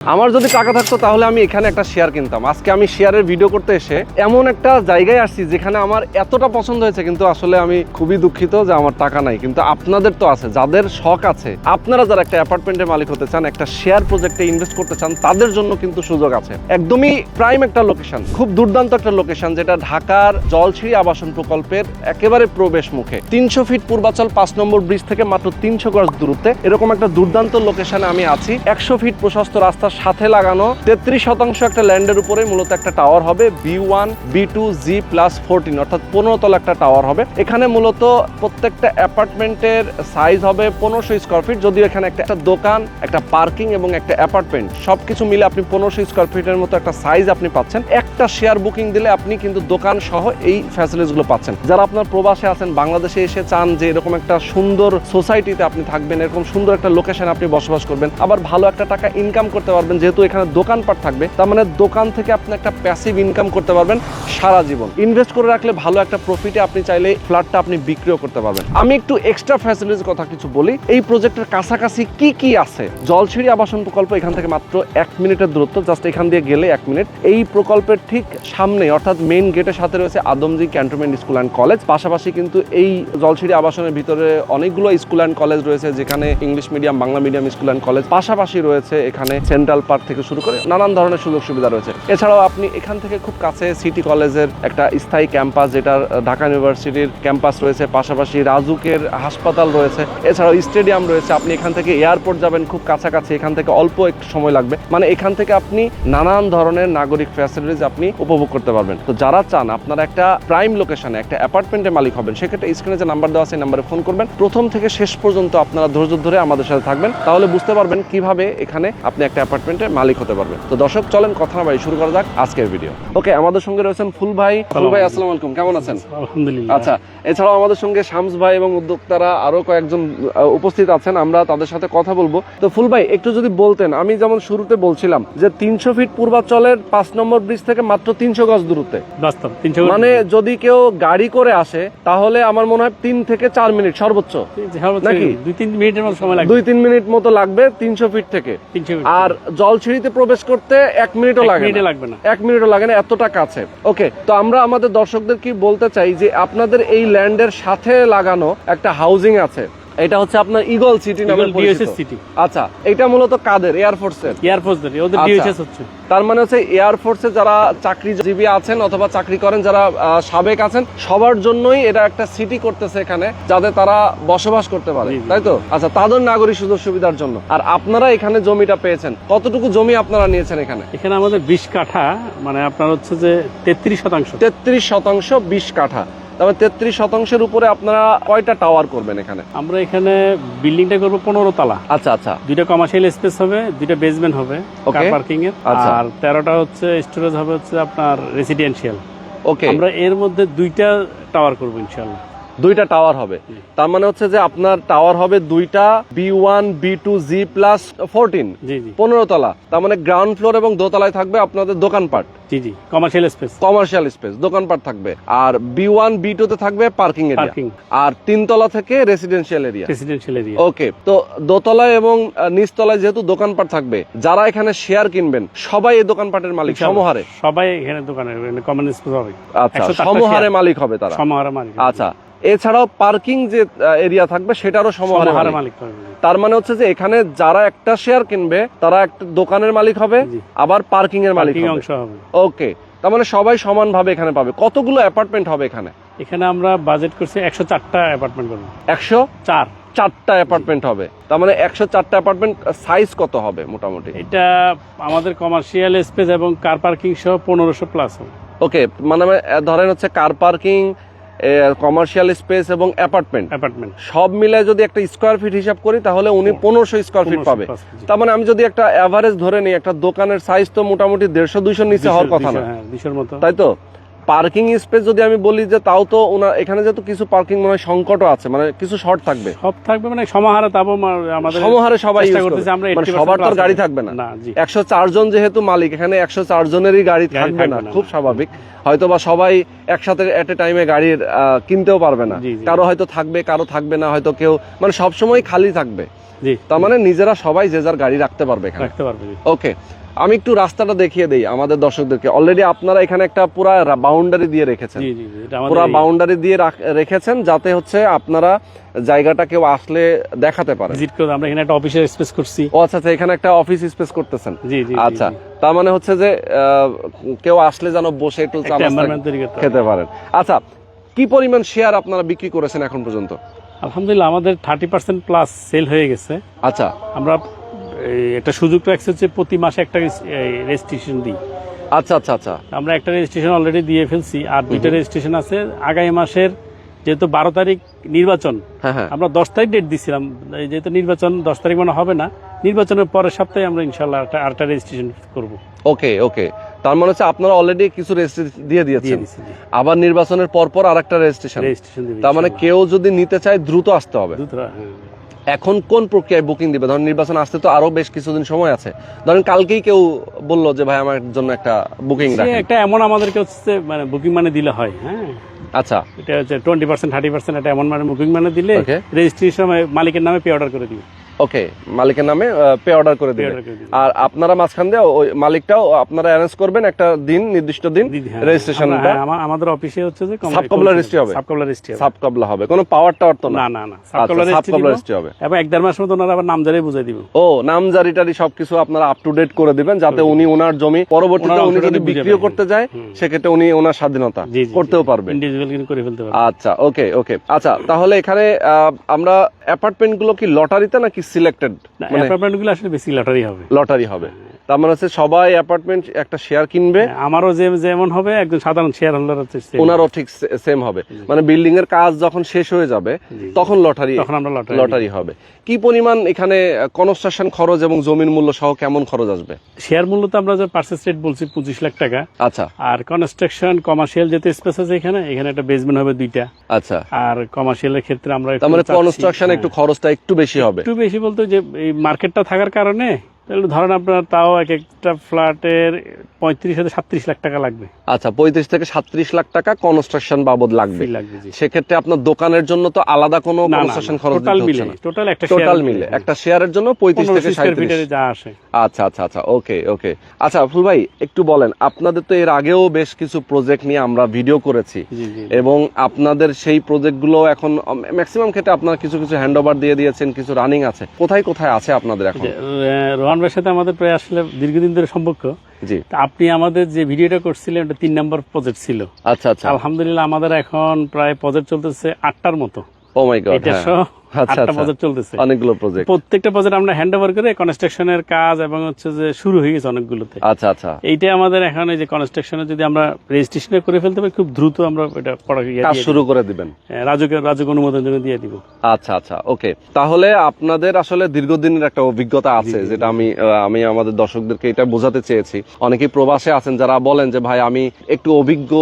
আমার যদি টাকা থাকতো তাহলে আমি এখানে একটা শেয়ার কিনতাম। আজকে আমি শেয়ারের ভিডিও করতে এসে এমন একটা জায়গায় আসছি যেখানে আমার এতটা পছন্দ হয়েছে, কিন্তু আসলে আমি খুবই দুঃখিত যে আমার টাকা নাই। কিন্তু আপনাদের তো আছে, যাদের শখ আছে, আপনারা যারা একটা অ্যাপার্টমেন্টের মালিক হতে চান, একটা শেয়ার প্রজেক্টে ইনভেস্ট করতে চান, তাদের জন্য কিন্তু সুযোগ আছে। একদমই প্রাইম একটা লোকেশন, খুব দুর্দান্ত একটা লোকেশন, যেটা ঢাকার জলছিড়ি আবাসন প্রকল্পের একেবারে প্রবেশ মুখে 300 ফিট পূর্বাচল 5 নম্বর ব্রিজ থেকে মাত্র 300 গজ দূরত্বে এরকম একটা দুর্দান্ত লোকেশনে আমি আছি। 100 ফিট প্রশস্ত রাস্তা সাথে লাগানো 33% একটা ল্যান্ডের উপরে মূলত একটা টাওয়ার হবে, B1 B2 G+14 অর্থাৎ 15 তলা একটা টাওয়ার হবে। এখানে মূলত প্রত্যেকটা অ্যাপার্টমেন্টের সাইজ হবে 1500 স্কয়ার ফিট, যদিও এখানে একটা দোকান, একটা পার্কিং এবং একটা অ্যাপার্টমেন্ট সবকিছু মিলে আপনি 1500 স্কয়ার ফিটের মতো একটা সাইজ আপনি পাচ্ছেন। একটা শেয়ার বুকিং দিলে আপনি কিন্তু দোকান সহ এই ফ্যাসিলিটিসগুলো পাচ্ছেন। যারা আপনার প্রবাসে আছেন, বাংলাদেশে এসে চান যে এরকম একটা সুন্দর সোসাইটিতে আপনি থাকবেন, এরকম সুন্দর একটা লোকেশনে আপনি বসবাস করবেন, আবার ভালো একটা টাকা ইনকাম করতে পারবেন, যেহেতু এখানে দোকানপাট থাকবে, তার মানে দোকান থেকে আপনি একটা প্যাসিভ ইনকাম করতে পারবেন সারা জীবন। ইনভেস্ট করে রাখলে ভালো একটা প্রফিটে আপনি চাইলে ফ্ল্যাটটা আপনি বিক্রিও করতে পারবেন। আমি একটু এক্সট্রা ফ্যাসিলিটির কথা কিছু বলি। এই প্রজেক্টের কাছাকাছি কি কি আছে? জলছিড়ি আবাসন প্রকল্প এখান থেকে মাত্র 1 মিনিটের দূরত্ব, জাস্ট এখান দিয়ে গেলে 1 মিনিট। এই প্রকল্পের ঠিক সামনে অর্থাৎ মেইন গেটের সাথে রয়েছে Adamjee cantonment school and college. পাশাপাশি কিন্তু এই জলছিড়ি আবাসনের ভিতরে অনেকগুলো স্কুল অ্যান্ড কলেজ রয়েছে, যেখানে English medium, Bangla medium school and college, পাশাপাশি রয়েছে এখানে সেন্ট্রাল পার্ক থেকে শুরু করে নানান ধরনের সুযোগ সুবিধা রয়েছে। এছাড়াও আপনি এখান থেকে খুব কাছে সিটি কলেজের একটা স্থায়ী ক্যাম্পাস, যেটা ঢাকা ইউনিভার্সিটির ক্যাম্পাস রয়েছে, পাশাপাশি রাজুকের হাসপাতাল রয়েছে, এছাড়াও স্টেডিয়াম রয়েছে। আপনি এখান থেকে এয়ারপোর্ট যাবেন খুব কাছাকাছি, এখান থেকে অল্প একটু সময় লাগবে। মানে এখান থেকে আপনি নানান ধরনের নাগরিক ফ্যাসিলিটিস আপনি উপভোগ করতে পারবেন। তো যারা চান আপনারা একটা প্রাইম লোকেশনে একটা অ্যাপার্টমেন্টের মালিক হবেন, সেক্ষেত্রে স্ক্রিনে যে নাম্বার দেওয়া আছে এই নাম্বারে ফোন করবেন। প্রথম থেকে শেষ পর্যন্ত আপনারা ধৈর্য ধরে আমাদের সাথে থাকবেন, তাহলে বুঝতে পারবেন কিভাবে এখানে আপনি একটা অ্যাপার্টমেন্টের মালিক হতে পারবেন। তো দর্শক, চলেন কথা না বাড়িয়ে শুরু করা যাক আজকের ভিডিও। ওকে, আমাদের সঙ্গে রয়েছেন ফুল ভাই। ফুল ভাই, আসসালামু আলাইকুম, কেমন আছেন? আলহামদুলিল্লাহ। আচ্ছা, এছাড়াও আমাদের সঙ্গে শামস ভাই এবং উদ্যোক্তারা আরো কয়েকজন উপস্থিত আছেন, আমরা তাদের সাথে কথা বলবো। তো ফুল ভাই, একটু যদি বলতেন, আমি যেমন শুরুতে বলছিলাম যে 300 ফিট পূর্বাচলের 5 নম্বর ব্রিজ থেকে মাত্র 300 গজ দূরত্বে, বাস্তব 300, মানে যদি কেউ গাড়ি করে আসে তাহলে আমার মনে হয় 3 থেকে 4 মিনিট সর্বোচ্চ, নাকি 2-3 মিনিটের মতো সময় লাগবে। 2-3 মিনিট মতো লাগবে 300 ফিট থেকে। 300 মিনিট। আর জলছিড়িতে প্রবেশ করতে 1 মিনিটও লাগে না। 1 মিনিটও লাগে না, এতটা কাছে। ওকে, তো আমরা আমাদের দর্শকদের কি বলতে চাই যে আপনাদের এই ল্যান্ডের সাথে লাগানো একটা হাউজিং আছে, এটা হচ্ছে আপনার ইগল সিটি নামে পরিচিত। আচ্ছা, এটা মূলত কাদের? এয়ারফোর্সের। এয়ারফোর্সের, ওদের ডিএসএস হচ্ছে। তার মানে হচ্ছে এয়ারফোর্সে যারা চাকরিজীবী আছেন অথবা চাকরি করেন, যারা সাবেক আছেন, সবার জন্যই এটা একটা সিটি করতেছে এখানে, যাতে তারা বসবাস করতে পারে, তাই তো? আচ্ছা, তাদের নাগরিক সুযোগ সুবিধার জন্য। আর আপনারা এখানে জমিটা পেয়েছেন, কতটুকু জমি আপনারা নিয়েছেন এখানে? এখানে আমাদের 20 কাঠা, মানে আপনার হচ্ছে যে 33%। 33% 20 কাঠা। তবে 33%-এর উপরে আপনারা কয়টা টাওয়ার করবেন এখানে? আমরা এখানে বিল্ডিংটা করবো 15 তলা। আচ্ছা আচ্ছা। 2টা কমার্শিয়াল স্পেস হবে, 2টা বেসমেন্ট হবে কার পার্কিং এর, আর 13টা হচ্ছে স্টোরেজ হবে হচ্ছে আপনার রেসিডেন্সিয়াল। ওকে, আমরা এর মধ্যে 2টা টাওয়ার করবো ইনশাআল্লাহ। 2টা টাওয়ার হবে, তার মানে হচ্ছে যে আপনার টাওয়ার হবে 2টা, B1 B2 G+14, 15 তলা। তার মানে গ্রাউন্ড ফ্লোর এবং দোতলায় থাকবে আপনাদের দোকানপাট। জি, কমার্শিয়াল স্পেস দোকানপাট থাকবে। আর B1 B2 তে থাকবে পার্কিং এরিয়া, আর 3 তলা থেকে রেসিডেন্সিয়াল এরিয়া। ওকে, তো দোতলায় এবং নিচতলায় যেহেতু দোকানপাট থাকবে, যারা এখানে শেয়ার কিনবেন সবাই এই দোকানপাটের মালিক সমহারে? সবাই এখানে দোকানের কমন স্পেস হবে। আচ্ছা, সমহারে মালিক হবে তারা? সমহারে মালিক। আচ্ছা, এছাড়াও পার্কিং যে এরিয়া থাকবে সেটারও সমহারে মালিক হবে। তার মানে হচ্ছে যে এখানে যারা একটা শেয়ার কিনবে তারা একটা দোকানের মালিক হবে, আবার পার্কিং এর মালিক হবে। ওকে, তার মানে সবাই সমানভাবে এখানে পাবে। কতগুলো অ্যাপার্টমেন্ট হবে এখানে? এখানে আমরা বাজেট করছি 104টা অ্যাপার্টমেন্ট করব। 104টা অ্যাপার্টমেন্ট হবে, তার মানে 104টা অ্যাপার্টমেন্ট। সাইজ কত হবে মোটামুটি? এটা আমাদের কমার্শিয়াল স্পেস এবং কার পার্কিং সহ 1500 প্লাস হবে। ওকে, মানে ধরেন হচ্ছে কার পার্কিং, কমার্শিয়াল স্পেস এবং অ্যাপার্টমেন্ট সব মিলে যদি একটা স্কয়ার ফিট হিসাব করি তাহলে উনি 1500 স্কয়ার ফিট পাবে। তার মানে আমি যদি একটা এভারেজ ধরে নিই, একটা দোকানের সাইজ তো মোটামুটি 150-200 নিচে হওয়ার কথা না, 200 মতো, তাই তো? পার্কিং স্পেস যদি আমি বলি যে তাও তো ওনার এখানে যেহেতু কিছু পার্কিং মনে হয় সংকটও আছে, মানে কিছু শর্ট থাকবে, সব থাকবে মানে সমাহারে, তাবো আমাদের সমাহারে সবাই চেষ্টা use করতেছি করবে। আমরা মানে 80% সবার তো আর plus গাড়ি আছে। থাকবে না। না, জি। 104 জন যেহেতু মালিক, এখানে 104 জনেরই গাড়ি থাকবে না, খুব স্বাভাবিক। হয়তো বা সবাই একসাথে এট এ টাইমে গাড়ির কিনতেও পারবে না, জি, জি। কারো হয়তো থাকবে, কারো থাকবে না, হয়তো কেউ মানে সবসময় খালি থাকবে। জি, তার মানে নিজেরা সবাই যে যার গাড়ি রাখতে পারবে এখানে। রাখতে পারবে। জি। ওকে, আমি একটু রাস্তাটা দেখিয়ে দেই আমাদের দর্শকদেরকে। অলরেডি আপনারা এখানে একটা পুরা বাউন্ডারি দিয়ে রেখেছেন, জি, জি, জি, এটা আমাদের পুরা বাউন্ডারি দিয়ে রেখেছেন যাতে হচ্ছে আপনারা জায়গাটা কেউ আসলে দেখাতে পারে। ভিজিট করে আমরা এখানে একটা অফিসের স্পেস করছি। ও আচ্ছা আচ্ছা, এখানে একটা অফিস স্পেস করতেছেন। জি, জি, আচ্ছা, জি, তার মানে হচ্ছে যে কেউ আসলে যেন বসে একটু চা একটা নাস্তা environment তৈরি করতে হবে। খেতে পারেন। আচ্ছা, কি পরিমাণ শেয়ার আপনারা বিক্রি করেছেন এখন পর্যন্ত? আলহামদুলিল্লাহ আমাদের 30% প্লাস সেল হয়ে গেছে। আচ্ছা আমরা একটা সুযোগ রাখছি হচ্ছে প্রতি মাসে একটা রেজিস্ট্রেশন দিই। আচ্ছা আচ্ছা আচ্ছা, আমরা একটা রেজিস্ট্রেশন অলরেডি দিয়ে ফেলছি, আর 2টা রেজিস্ট্রেশন আছে আগামী মাসের। যেহেতু 12 তারিখ নির্বাচন, হ্যাঁ হ্যাঁ, আমরা 10 তারিখ ডেট দিছিলাম, যেহেতু নির্বাচন 10 তারিখ মানে হবে না, নির্বাচনের পরের সপ্তাহে আমরা ইনশাল্লাহ আরেকটা রেজিস্ট্রেশন করব। ওকে ওকে, তার মানে হচ্ছে আপনারা অলরেডি কিছু রেজিস্ট্রেশন দিয়ে দিয়েছেন, দিয়েছি, জি। আবার নির্বাচনের পর আরেকটা রেজিস্ট্রেশন। রেজিস্ট্রেশন দিবি তার মানে কেউ যদি নিতে চায় দ্রুত আসতে হবে। হ্যাঁ। এখন কোন প্রক্রিয়ায় বুকিং দিবে? ধরেন নির্বাচন আসতে তো আরো বেশ কিছুদিন সময় আছে, ধরেন কালকেই কেউ বললো যে ভাই আমার জন্য একটা বুকিং সে রাখেন। একটা এমন আমাদেরকে হচ্ছে মানে বুকিং মানে দিলে হয়, হ্যাঁ। আচ্ছা, এটা হচ্ছে 20% 30% এটা এমন মানে বুকিং মানে দিলে Okay. রেজিস্ট্রেশন মালিকের নামে পে অর্ডার করে দিবে। ওকে, মালিকের নামে পে অর্ডার করে দিবেন, order করে দিবেন। আর আপনারা মাঝখান দিয়ে ওই মালিকটাও আপনারা অ্যারেঞ্জ করবেন একটা দিন, নির্দিষ্ট দিন হ্যাঁ, রেজিস্ট্রেশনটা। আমরা- হ্যাঁ, আমাদের অফিসে হচ্ছে যে সাব কবলা রেজিস্ট্রি হবে? সাব কবলা রেজিস্ট্রি হবে। সাব কবলা হবে, কোনো পাওয়ার টাওয়ার তো না না? না না, সাব আচ্ছা, কবলা সাব রেজিস্ট্রি কবলা দিব। রেজিস্ট্রি হবে। এবং 1-1.5 মাস মতো ওনারা আবার নামজারি বুঝাই দিব। ও, নামজারি টারি সবকিছু আপনারা আপ টু ডেট করে দিবেন যাতে উনি ওনার জমি পরবর্তীতে ওনার উনি অংশটা যদি বুঝে বিক্রিও পায়। করতে যায় সেক্ষেত্রে উনি ওনার স্বাধীনতা জি, জি, করতেও পারবে। ইন্ডিভিজুয়াল কিন্তু করে ফেলতে পারবে। আচ্ছা, ওকে ওকে। আচ্ছা, তাহলে এখানে আমরা অ্যাপার্টমেন্ট গুলো কি লটারিতে নাকি সিলেক্টেড? না, মানে অ্যাপার্টমেন্টগুলো আসলে বেশি লটারি হবে। লটারি হবে, তার মানে হচ্ছে সবাই অ্যাপার্টমেন্ট একটা শেয়ার কিনবে, আমারও যেমন হবে একজন সাধারণ শেয়ার হোল্ডার হচ্ছে same। ওনারও ঠিক সেম হবে। মানে বিল্ডিং এর কাজ যখন শেষ হয়ে যাবে তখন তখন আমরা লটারি হবে। কি পরিমাণ এখানে কনস্ট্রাকশন খরচ এবং জমির মূল্য সহ কেমন খরচ আসবে? শেয়ার মূল্য তো আমরা যে পার্সেস রেট বলছি 25 লাখ টাকা। আচ্ছা আর কনস্ট্রাকশন কমার্শিয়াল যেতে স্পেস আছে এখানে একটা বেসমেন্ট হবে 2টা। আচ্ছা, আর কমার্শিয়ালের ক্ষেত্রে আমরা তার মানে কনস্ট্রাকশন একটু খরচটা একটু বেশি হবে। একটু বেশি বলতে যে এই মার্কেটটা থাকার কারণে তাহলে ধরেন আপনার তাও এক একটা ফ্ল্যাটের 35 থেকে 37 লাখ টাকা লাগবে। আচ্ছা, 35 থেকে 37 লাখ টাকা কনস্ট্রাকশন বাবদ লাগবে। জি। সেক্ষেত্রে আপনার দোকানের জন্য তো আলাদা কোনো কনস্ট্রাকশন খরচ দিতে হচ্ছে না। টোটাল মিলে একটা শেয়ারের জন্য 35 থেকে 37 যা আসে। আচ্ছা আচ্ছা আচ্ছা, ওকে ওকে। আচ্ছা ফুল ভাই, একটু বলেন, আপনাদের তো এর আগেও বেশ কিছু প্রজেক্ট নিয়ে আমরা ভিডিও করেছি, জি, জি। এবং আপনাদের সেই প্রজেক্টগুলো এখন ম্যাক্সিমাম ক্ষেত্রে আপনারা কিছু কিছু হ্যান্ডওভার দিয়ে দিয়েছেন, কিছু রানিং আছে। কোথায় কোথায় আছে আপনাদের এখন? রোহান ভাইয়ের সাথে আমাদের প্রায় আসলে দীর্ঘদিন ধরে সম্পর্ক। জি, তা আপনি আমাদের যে ভিডিওটা করছিলেন ওটা 3 নম্বর প্রজেক্ট ছিল। আচ্ছা আচ্ছা, আলহামদুলিল্লাহ আমাদের এখন প্রায় প্রজেক্ট চলতেছে 8টার মতো। ও মাই গড, এটা সহ আচ্ছা 8টা আচ্ছা, প্রজেক্ট চলতেছে। অনেকগুলো প্রজেক্ট। প্রত্যেকটা প্রজেক্ট আমরা হ্যান্ড ওভার করে কনস্ট্রাকশনের কাজ এবং হচ্ছে যে শুরু হয়ে গেছে অনেকগুলোতে। আচ্ছা আচ্ছা, এইটা আমাদের এখন এই যে কনস্ট্রাকশনে যদি আমরা রেজিস্ট্রেশন করে ফেলতে পারি খুব দ্রুত আমরা এটা কাজ শুরু করে দিবেন, রাজুক অনুমোদন জন্য দিয়ে দিব। আচ্ছা আচ্ছা, ওকে। তাহলে আপনাদের আসলে দীর্ঘদিনের একটা অভিজ্ঞতা আছে, যেটা আমি আমাদের দর্শকদেরকে এটা বোঝাতে চেয়েছি। অনেকেই প্রবাসে আছেন যারা বলেন যে ভাই আমি একটু অভিজ্ঞ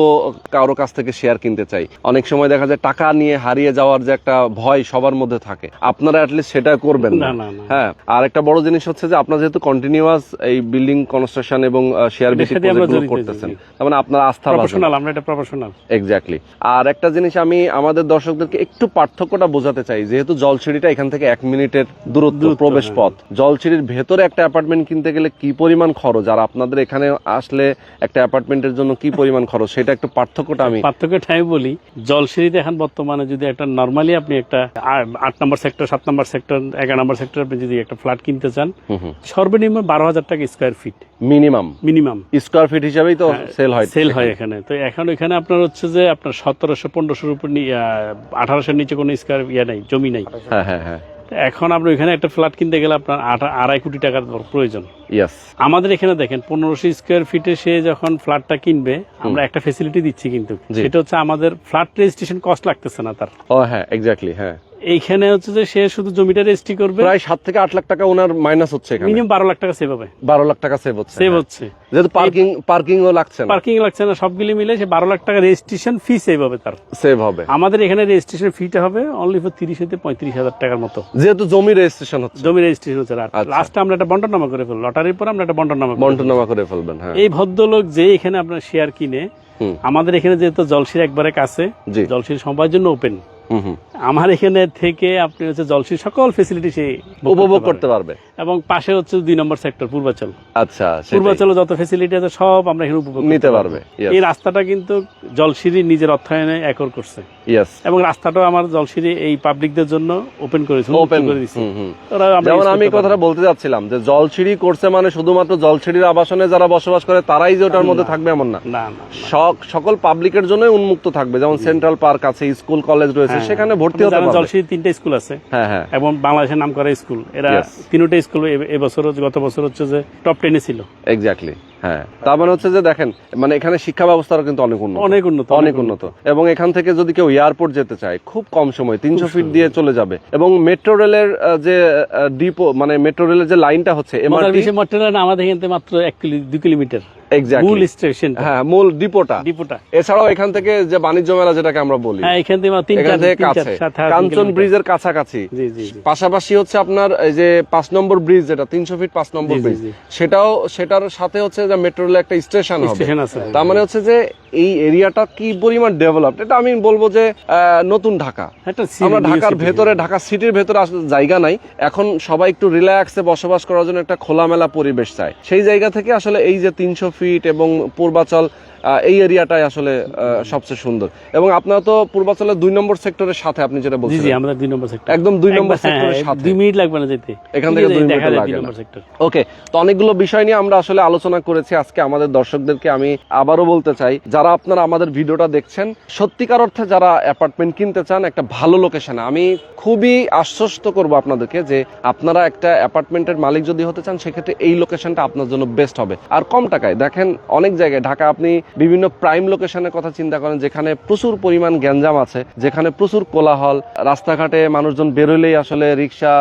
কারো কাছ থেকে শেয়ার কিনতে চাই। অনেক সময় দেখা যায় টাকা নিয়ে হারিয়ে যাওয়ার যে একটা ভয় সবার মধ্যে থাকে, আপনারা অ্যাটলিস্ট সেটা করবেন না। হ্যাঁ, আর একটা বড় জিনিস হচ্ছে যে আপনারা যেহেতু কন্টিনিউয়াস এই বিল্ডিং কনস্ট্রাকশন এবং শেয়ার ভিত্তিক প্রজেক্টগুলো করতেছেন, তার মানে আপনার আস্থা প্রফেশনাল, আমরা এটা প্রফেশনাল। এক্স্যাক্টলি। আর একটা জিনিস আমি আমাদের দর্শকদেরকে একটু পার্থক্যটা বোঝাতে চাই, যেহেতু জলসিঁড়িটা এখান থেকে 1 মিনিটের দূরত্ব প্রবেশ পথ, জলসিঁড়ির ভেতরে একটা অ্যাপার্টমেন্ট কিনতে গেলে কি পরিমাণ খরচ, আর আপনাদের এখানে আসলে একটা অ্যাপার্টমেন্টের জন্য কি পরিমাণ খরচ, সেটা একটু পার্থক্যটা পার্থক্যটা আমি বলি। জলসিঁড়িতে এখন বর্তমানে যদি একটা নর্মালি আপনি একটা 8 নম্বর সেক্টর, 7 নম্বর সেক্টর, 11 নম্বর সেক্টর আপনি যদি একটা ফ্ল্যাট কিনতে চান, সর্বনিম্ন 12,000 টাকা square feet minimum square feet হিসাবেই তো সেল হয় এখানে। তো এখন এখানে আপনার হচ্ছে যে আপনার 1700-1500 উপর 1800-র নিচে কোনো স্কয়ার নাই, জমি নাই। হ্যাঁ হ্যাঁ হ্যাঁ, এখন আপনি এখানে একটা ফ্ল্যাট কিনতে গেলে আপনার 2.5 কোটি টাকার প্রয়োজন। আমাদের এখানে দেখেন 1500 স্কয়ার ফিটে সে যখন ফ্ল্যাটটা কিনবে, আমরা একটা ফ্যাসিলিটি দিচ্ছি, কিন্তু সেটা হচ্ছে আমাদের ফ্ল্যাট রেজিস্ট্রেশন কস্ট লাগতেছে না তার। ও হ্যাঁ, এক্স্যাক্টলি, হ্যাঁ। এইখানে হচ্ছে যে সে শুধু জমিটা রেজিস্ট্রি করবে, প্রায় 7 থেকে 8 লাখ টাকা ওনার মাইনাস হচ্ছে এখানে, মিনিমাম 12 লাখ টাকা সেভ হবে। 12 লাখ টাকা সেভ হচ্ছে, সেভ হচ্ছে, যেহেতু পার্কিংও লাগছে না, পার্কিং লাগছে না, সবগুলি মিলে সে 12 লাখ টাকা রেজিস্ট্রেশন ফি সেভ হবে তার। সেভ হবে। আমাদের এখানে রেজিস্ট্রেশন ফিটা হবে অনলি ফর 30 থেকে 35,000 টাকার মতো, যেহেতু জমি রেজিস্ট্রেশন হচ্ছে, জমি রেজিস্ট্রেশন হচ্ছে। আচ্ছা। লাস্টে আমরা একটা বন্টনামা করে ফেলবো, লটারির পর আমরা একটা বন্টনামা করে ফেলবেন। হ্যাঁ, এই ভদ্রলোক যে এখানে আপনার শেয়ার কিনে, আমাদের এখানে যেহেতু জলসির একবারে কাছে, জলসির সবার জন্য ওপেন, আমার এখানে থেকে আপনি হচ্ছে জলসির সকল ফেসিলিটি সে উপভোগ করতে পারবে। এবং পাশে হচ্ছে 2 নম্বর সেক্টর পূর্বাচল। আচ্ছা, পূর্বাচলে যত ফেসিলিটি আছে সব আমরা এখানে উপভোগ নিতে পারবে। এই রাস্তাটা কিন্তু জলসিরি নিজের অর্থায়নে একর করছে, এবং রাস্তাটাও আমার জলসিরি এই পাবলিকদের জন্য ওপেন করেছে, ওপেন করে দিয়েছে। যেমন আমি কথাটা বলতে যাচ্ছিলাম যে জলসিঁড়ি করছে মানে শুধুমাত্র জলসিঁড়ির আবাসনে যারা বসবাস করে তারাই যে ওটার মধ্যে থাকবে এমন না, সকল পাবলিকের জন্য উন্মুক্ত থাকবে। যেমন সেন্ট্রাল পার্ক আছে, স্কুল কলেজ রয়েছে, সেখানে ভর্তি হতে পারবে। জলসিঁড়ি 3টা স্কুল আছে, এবং বাংলাদেশের নাম করা স্কুল, এরা 3টা স্কুল এবছর গত বছর হচ্ছে যে টপ 10 ছিল। এক্স্যাক্টলি। হ্যাঁ, তার মানে হচ্ছে যে দেখেন, মানে এখানে শিক্ষা ব্যবস্থাও কিন্তু অনেক উন্নত, এবং এখান থেকে যদি কেউ এয়ারপোর্ট যেতে চায় খুব কম সময় 300 ফিট দিয়ে চলে যাবে। এবং মেট্রো রেলের যে ডিপো, মানে মেট্রো রেলের যে লাইনটা হচ্ছে এমআরটি, আমাদের এখান থেকে মাত্র 2 কিলোমিটার মূল স্টেশন, হ্যাঁ মূল ডিপোটা। এছাড়াও এখান থেকে যে বাণিজ্য মেলা যেটাকে আমরা বলি, এখান থেকে কাছে, কাঞ্চন ব্রিজের কাছাকাছি। পাশাপাশি হচ্ছে আপনার এই যে 5 নম্বর ব্রিজ, যেটা 300 ফিট 5 নম্বর ব্রিজ, সেটার সাথে হচ্ছে যে মেট্রো রেলের একটা স্টেশন হবে। তার মানে হচ্ছে যে এই এরিয়াটা কি পরিমাণ ডেভেলপড, এটা আমি বলবো যে নতুন ঢাকা। আমরা ঢাকার ভেতরে, ঢাকা সিটির ভেতরে আসলে জায়গা নাই, এখন সবাই একটু রিল্যাক্সে বসবাস করার জন্য একটা খোলামেলা পরিবেশ চায়। সেই জায়গা থেকে আসলে এই যে 300 ফিট এবং পূর্বাচল, এই এরিয়াটাই আসলে সবচেয়ে সুন্দর। এবং আপনারা তো পূর্বাচলের 2 নম্বর সেক্টরের সাথে, আপনি যেটা বলছেন, জি আমাদের 2 নম্বর সেক্টর, একদম 2 নম্বর সেক্টরের সাথে, 2 মিনিট লাগবে না যেতে, এখান থেকে 2 মিনিট লাগে না। ওকে, তো অনেকগুলো বিষয় নিয়ে আমরা আসলে আলোচনা করেছি আজকে। আমাদের দর্শকদেরকে আমি আবারও বলতে চাই, যারা আপনারা আমাদের ভিডিওটা দেখছেন, সত্যিকার অর্থে যারা অ্যাপার্টমেন্ট কিনতে চান একটা ভালো লোকেশনে, আমি খুবই আশ্বস্ত করব আপনাদেরকে যে আপনারা একটা অ্যাপার্টমেন্টের মালিক যদি হতে চান, সেক্ষেত্রে এই লোকেশনটা আপনার জন্য বেস্ট হবে। আর কম টাকায় দেখেন, অনেক জায়গায় ঢাকা আপনি বিভিন্ন প্রাইম লোকেশনের কথা চিন্তা করেন, যেখানে প্রচুর পরিমাণ গ্যাঞ্জাম আছে, যেখানে প্রচুর কোলাহল, রাস্তাঘাটে মানুষজন বেরোলেই আসলে রিক্সা,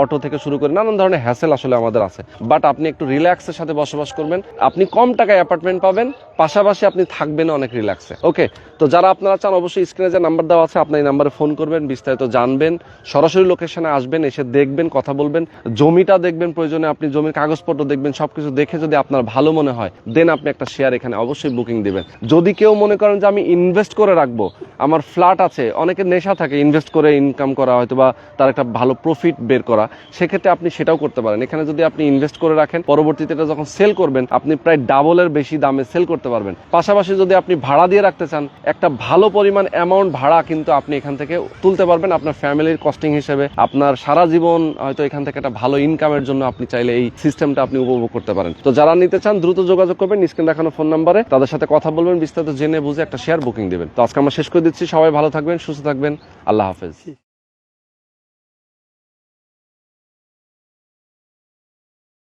অটো থেকে শুরু করে নানান ধরনের হ্যাসেল আসলে আমাদের আছে। বাট আপনি একটু রিল্যাক্সের সাথে বসবাস করবেন, আপনি কম টাকায় অ্যাপার্টমেন্ট পাবেন, পাশাপাশি আপনি থাকবেন অনেক রিল্যাক্সে। ওকে, তো যারা আপনারা চান, অবশ্যই স্ক্রিনে যে নাম্বার দেওয়া আছে, আপনি এই নাম্বারে ফোন করবেন, বিস্তারিত জানবেন, সরাসরি লোকেশনে আসবেন, এসে দেখবেন, কথা বলবেন, জমিটা দেখবেন, প্রয়োজনে আপনি জমির কাগজপত্র দেখবেন, সবকিছু দেখে যদি আপনার ভালো মনে হয়, দেন আপনি একটা শেয়ার এখানে অবশ্যই বুকিং দিবেন। যদি কেউ মনে করেন যে আমি ইনভেস্ট করে রাখবো, আমার ফ্ল্যাট আছে, অনেকের নেশা থাকে ইনভেস্ট করে ইনকাম করা, হয়তো বা তার একটা ভালো প্রফিট বের করা, সেক্ষেত্রে আপনি সেটাও করতে পারেন। এখানে যদি আপনি ইনভেস্ট করে রাখেন, পরবর্তীতে এটা যখন সেল করবেন, আপনি প্রায় ডাবলের বেশি দামে সেল করতে পারবেন। পাশাপাশি যদি আপনি ভাড়া দিয়ে রাখতে চান, একটা ভালো পরিমাণ অ্যামাউন্ট ভাড়া কিন্তু আপনি এখান থেকে তুলতে পারবেন আপনার ফ্যামিলির কস্টিং হিসেবে। আপনার সারা জীবন হয়তো এখান থেকে একটা ভালো ইনকামের জন্য আপনি চাইলে এই সিস্টেমটা আপনি উপভোগ করতে পারেন। তো যারা নিতে চান, দ্রুত যোগাযোগ করবেন, স্ক্রিনে দেখানো ফোন নাম্বারে, তাদের সাথে কথা বলবেন, বিস্তারিত জেনে বুঝে একটা শেয়ার বুকিং দিবেন। তো আজকে আমরা শেষ করে দিচ্ছি। সবাই ভালো থাকবেন, সুস্থ থাকবেন, আল্লাহ হাফেজ।